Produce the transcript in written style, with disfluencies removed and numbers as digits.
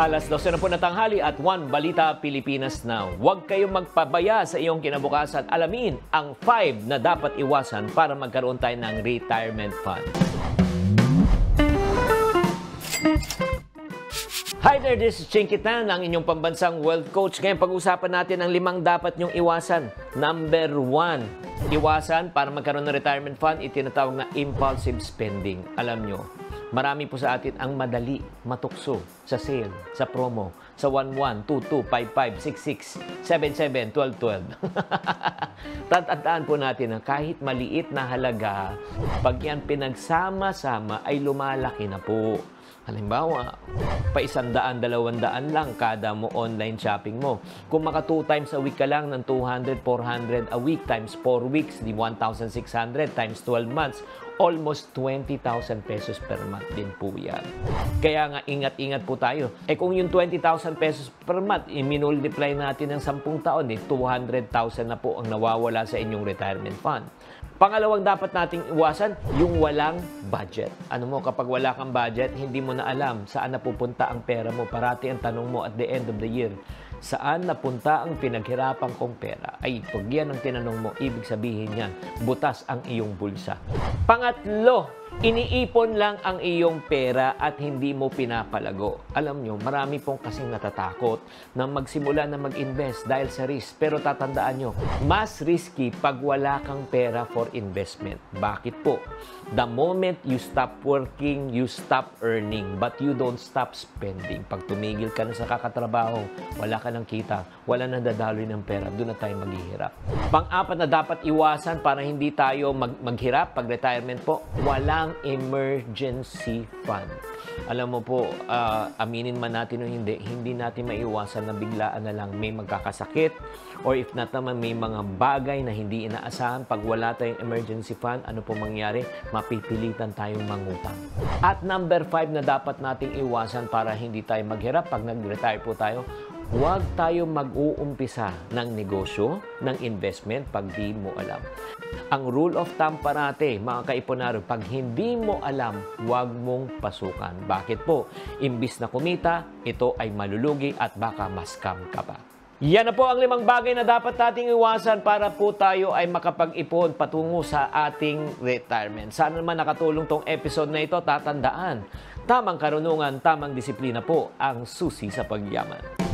Alas 12 na po na tanghali at 1 Balita Pilipinas Now. Huwag kayong magpabaya sa iyong kinabukasan. Alamin ang 5 na dapat iwasan para magkaroon tayo ng retirement fund. Hi there, this is Chinky Tan, ang inyong pambansang wealth coach. Ngayon, pag-usapan natin ang 5 dapat nyong iwasan. Number 1, iwasan para magkaroon ng retirement fund, itinatawag na impulsive spending. Alam nyo, marami po sa atin ang madali matukso sa sale, sa promo, sa 11, 22, 55, 66, 77, 12, 12. Tatandaan po natin na kahit maliit na halaga, pag yan pinagsama-sama ay lumalaki na po. Halimbawa, pa 100, 200 lang kada mo online shopping mo. Kung maka 2 times a week ka lang ng 200, 400 a week times 4 weeks, di 1,600 times 12 months, almost 20,000 pesos per month din po yan. Kaya nga, ingat-ingat po tayo. Kung yung 20,000 pesos per month, i-multiply natin ng 10 taon, 200,000 na po ang nawawala sa inyong retirement fund. Pangalawang dapat nating iwasan, yung walang budget. Ano mo, kapag wala kang budget, hindi mo na alam saan napupunta ang pera mo. Parati ang tanong mo at the end of the year, saan napunta ang pinaghirapan kong pera? Ay, pag yan ang tinanong mo, ibig sabihin yan, butas ang iyong bulsa. Pangatlo, iniipon lang ang iyong pera at hindi mo pinapalago. Alam nyo, marami pong kasing natatakot na magsimula na mag-invest dahil sa risk. Pero tatandaan nyo, mas risky pag wala kang pera for investment. Bakit po? The moment you stop working, you stop earning, but you don't stop spending. Pag tumigil ka na sa kakatrabaho, wala ka ng kita, wala nang dadaloy ng pera, doon na tayo maghihirap. Pang-apat na dapat iwasan para hindi tayo maghirap pag retirement po, walang emergency fund. Alam mo po, aminin man natin o hindi, hindi natin maiwasan na biglaan na lang may magkakasakit or if not naman may mga bagay na hindi inaasahan. Pag wala tayong emergency fund, ano po mangyari? Mapipilitan tayong mangutang. At number 5 na dapat nating iwasan para hindi tayo maghirap pag nag-retire po tayo, huwag tayo mag-uumpisa ng negosyo, ng investment pag di mo alam. Ang rule of thumb parate, mga kaiponaro, pag hindi mo alam, huwag mong pasukan. Bakit po? Imbis na kumita, ito ay malulugi at baka ma-scam ka pa. Yan na po ang 5 bagay na dapat nating iwasan para po tayo ay makapag-ipon patungo sa ating retirement. Sana naman nakatulong tong episode na ito. Tatandaan, tamang karunungan, tamang disiplina po ang susi sa pagyaman.